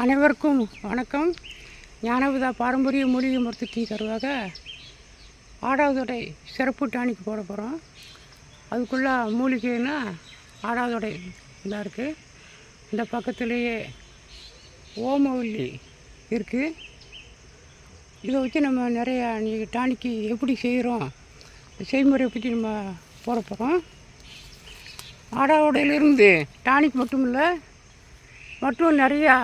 அனைவருக்கும் வணக்கம். ஞானவிதா பாரம்பரிய மூலிகை மருத்துவத்தை தருவாக ஆடாதொடை சிறப்பு டானிக்கு போட போகிறோம். அதுக்குள்ளே மூலிகைன்னா ஆடாதொடை இதாக இருக்குது. இந்த பக்கத்துலேயே ஓமவல்லி இருக்குது. இதை வச்சு நம்ம நிறையா டானிக்கு எப்படி செய்கிறோம், செய்முறை பற்றி நம்ம போட போகிறோம். ஆடாதொடையிலிருந்து டானிக் மட்டும் இல்லை, மற்றும் நிறையா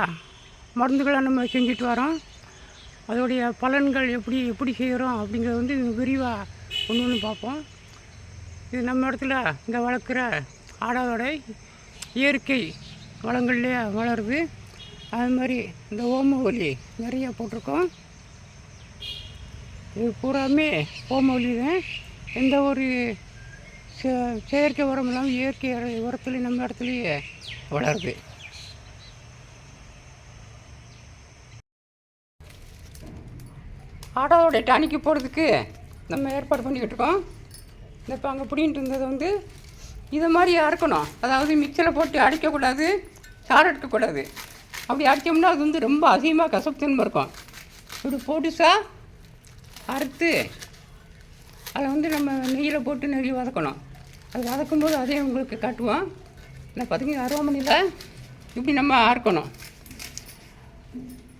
மருந்துகளை நம்ம செஞ்சுட்டு வரோம். அதோடைய பலன்கள் எப்படி செய்கிறோம் அப்படிங்கிறது வந்து விரிவாக ஒன்று பார்ப்போம். இது நம்ம இடத்துல இங்கே வளர்க்குற ஆடாதொடை இயற்கை வளங்கள்லேயே வளருது. அது மாதிரி இந்த ஓமவல்லி நிறையா போட்டிருக்கோம். இது பூராமே ஓமவல்லி தான். எந்த ஒரு செயற்கை உரம் இல்லாமல் இயற்கை உரத்துலேயும் நம்ம இடத்துலையே வளருது. ஆடாதொடை டானிக்கு போடுறதுக்கு நம்ம ஏற்பாடு பண்ணிக்கிட்டு இருக்கோம். இந்த இப்போ அங்கே பிடின்ட்டு இருந்தது வந்து இதை மாதிரி அறுக்கணும். அதாவது மிக்சியில் போட்டு அடிக்கக்கூடாது, சாறு எடுக்கக்கூடாது. அப்படி அடித்தோம்னா அது வந்து ரொம்ப அதிகமாக கசப்புத்தன்மை இருக்கும். இப்படி பொடிசாக அறுத்து அதை வந்து நம்ம நெய்யில் போட்டு நெய் வதக்கணும். அது வதக்கும்போது அதே உங்களுக்கு காட்டுவோம். நான் பார்த்தீங்கன்னா அருவாமனையில் இப்படி நம்ம அறுக்கணும்.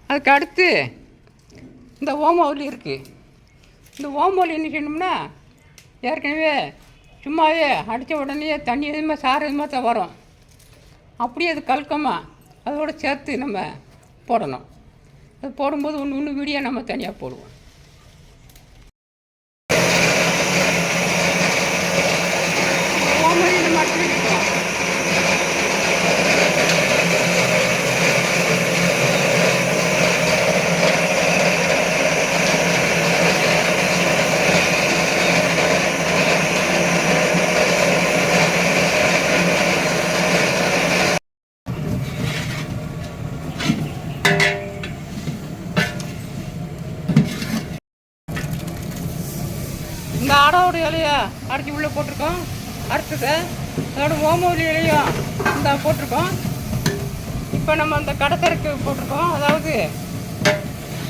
அதுக்கு அடுத்து இந்த ஓமவல்லி இருக்குது. இந்த ஓமவல்லி என்ன செய்யணும்னா, ஏற்கனவே சும்மாவே அடித்த உடனே தண்ணி எதுவுமே சாறு எதுவுமே தான் வரும். அப்படியே அது கலக்கமாக அதோடு சேர்த்து நம்ம போடணும். அது போடும்போது ஒன்று வீடியோ நம்ம தனியாக போடுவோம். ஓமவல்லி நம்ம அடிச்சு வச்சுக்கோம். இந்த ஆடாவோட இலையை அரைச்சி உள்ளே போட்டிருக்கோம். அறுத்ததை அதோட ஓமவல்லி இலையும் இந்த போட்டிருக்கோம். இப்போ நம்ம அந்த கடத்தருக்கு போட்டிருக்கோம். அதாவது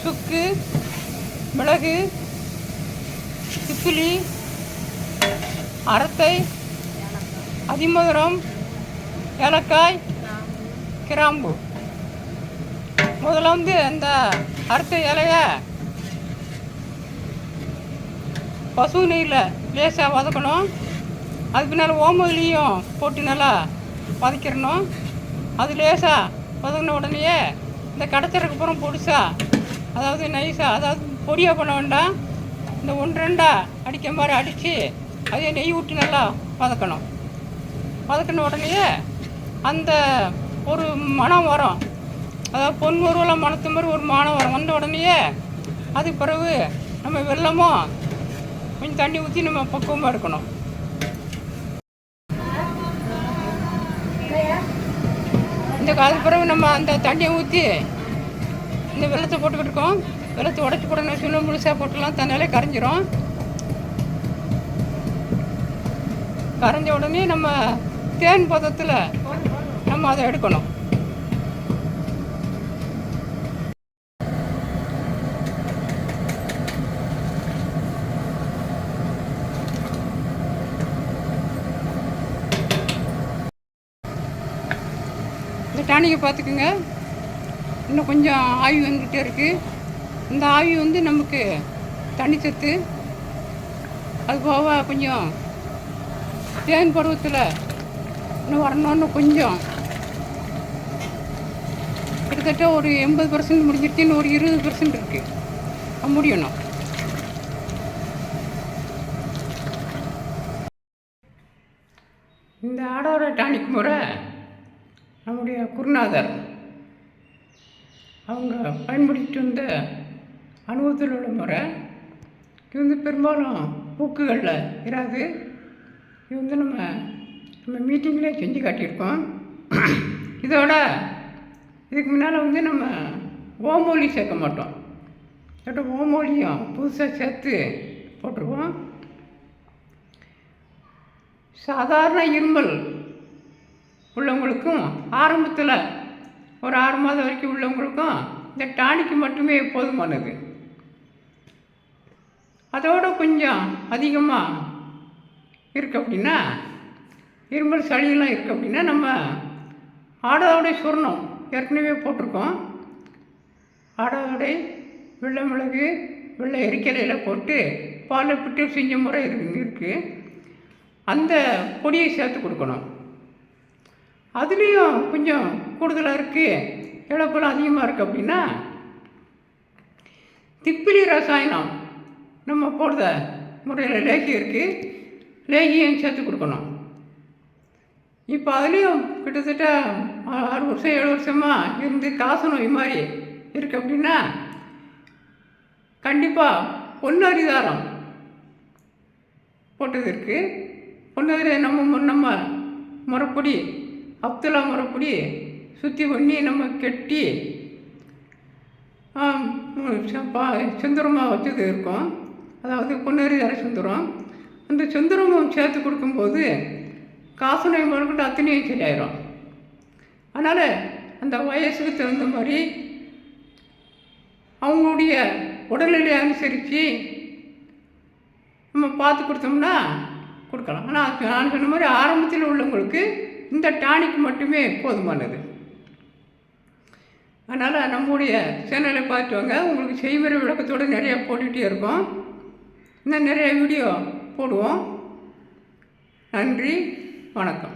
சுக்கு, மிளகு, திப்பிலி, அரத்தை, அதிமதுரம், ஏலக்காய், கிராம்பு. முதல்ல வந்து அந்த அறுத்த இலையை பசு நெய்யில் லேசாக வதக்கணும். அதுக்கு பின்னால் ஓமவல்லியும் போட்டு நல்லா வதக்கிடணும். அது லேசாக வதங்கின உடனேயே இந்த கடத்தருக்கு அப்புறம் பொடிசாக, அதாவது நைஸாக, அதாவது பொடியாக பண்ண வேண்டாம், இந்த 1-2 அடிக்க மாதிரி அடித்து அதே நெய் விட்டு நல்லா வதக்கணும். வதக்கின உடனேயே அந்த ஒரு மணம் வரும். அதாவது பொன் உருவெல்லாம் மணத்து மாதிரி ஒரு மணம் வரும். வந்த உடனேயே அதுக்கு பிறகு நம்ம வெல்லமும் கொஞ்சம் தண்ணி ஊற்றி நம்ம பக்குவமாக இருக்கணும். அதுக்கு பிறகு நம்ம அந்த தண்ணியை ஊற்றி இந்த வெள்ளத்தை போட்டுக்கிட்டு இருக்கோம். வெள்ளத்தை உடச்சி போடணும். சுண்ணம் முழுசாக போட்டுலாம் தன்னாலே கரைஞ்சிரும். கரைஞ்ச உடனே நம்ம தேன் பதத்தில் நம்ம அதை எடுக்கணும். இந்த டானிக்கை பார்த்துக்குங்க, இன்னும் கொஞ்சம் ஆவி வந்துக்கிட்டே இருக்குது. இந்த ஆவி வந்து நமக்கு தண்ணிச்சத்து, அது போக கொஞ்சம் தேன் பருவத்தில் இன்னும் வரணும்னு கொஞ்சம் கிட்டத்தட்ட ஒரு 80% முடிஞ்சிருச்சு. இன்னும் ஒரு 20% இருக்குது, முடியணும். இந்த ஆடோட டானிக் முறை நம்முடைய குருநாதர் அவங்க பயன்படுத்திட்டு வந்த அனுபவத்தில் உள்ள முறை. இது வந்து பெரும்பாலும் பூக்குகளில் இராது. இது வந்து நம்ம மீட்டிங்லேயே செஞ்சு காட்டியிருக்கோம். இதோட இதுக்கு முன்னால் வந்து நம்ம ஓமவல்லி சேர்க்க மாட்டோம். இதோட ஓமவல்லியும் புதுசாக சேர்த்து போட்டிருக்கோம். சாதாரண இருமல் உள்ளவங்களுக்கும் ஆரம்பத்தில் ஒரு 6 மாதம் வரைக்கும் உள்ளவங்களுக்கும் இந்த டானிக்கு மட்டுமே போதுமானது. அதோட கொஞ்சம் அதிகமாக இருக்குது அப்படின்னா, இருமல் சளியெல்லாம் இருக்குது அப்படின்னா, நம்ம ஆடாதொடை சூர்ணம் ஏற்கனவே போட்டிருக்கோம். ஆடாதொடை, வெள்ளை மிளகு, வெள்ளை எரிக்கலையில் போட்டு பாலில் பிட்டு செஞ்ச முறை இருக்குது. அந்த பொடியை சேர்த்து கொடுக்கணும். அதுலேயும் கொஞ்சம் கூடுதலாக இருக்குது, இழப்பெல்லாம் அதிகமாக இருக்குது அப்படின்னா, திப்பிலி ரசாயனம் நம்ம போடுற முறையில் லேகி இருக்குது, லேகியும் சேர்த்து கொடுக்கணும். இப்போ அதுலேயும் கிட்டத்தட்ட 6 வருஷம் 7 வருஷமாக இருந்து காச நோய் மாதிரி இருக்குது அப்படின்னா, கண்டிப்பாக பொன்னரிதாரம் போட்டது இருக்குது. பொன்னரி நம்ம முறைப்படி அப்துல்லா முறைப்படி சுற்றி பண்ணி நம்ம கெட்டி செந்தூரமாக வச்சது இருக்கும். அதாவது பொன்னரிதார செந்தூரம். அந்த செந்தூரமும் சேர்த்து கொடுக்கும்போது காசநோய் முதற்கொண்டு அத்தனையும் சரியாயிடும். அதனால் அந்த வயசுக்கு தகுந்த மாதிரி அவங்களுடைய உடல்நிலையை அனுசரித்து நம்ம பார்த்து கொடுத்தோம்னா கொடுக்கலாம். ஆனால் நான் சொன்ன மாதிரி ஆரம்பத்தில் உள்ளவங்களுக்கு இந்த டானிக் மட்டுமே போதுமானது. அதனால் நம்முடைய சேனலை பார்த்து வாங்க. உங்களுக்கு செய்முறை விளக்கத்தோடு நிறையா போட்டுகிட்டே இருக்கோம். இன்னும் நிறைய வீடியோ போடுவோம். நன்றி, வணக்கம்.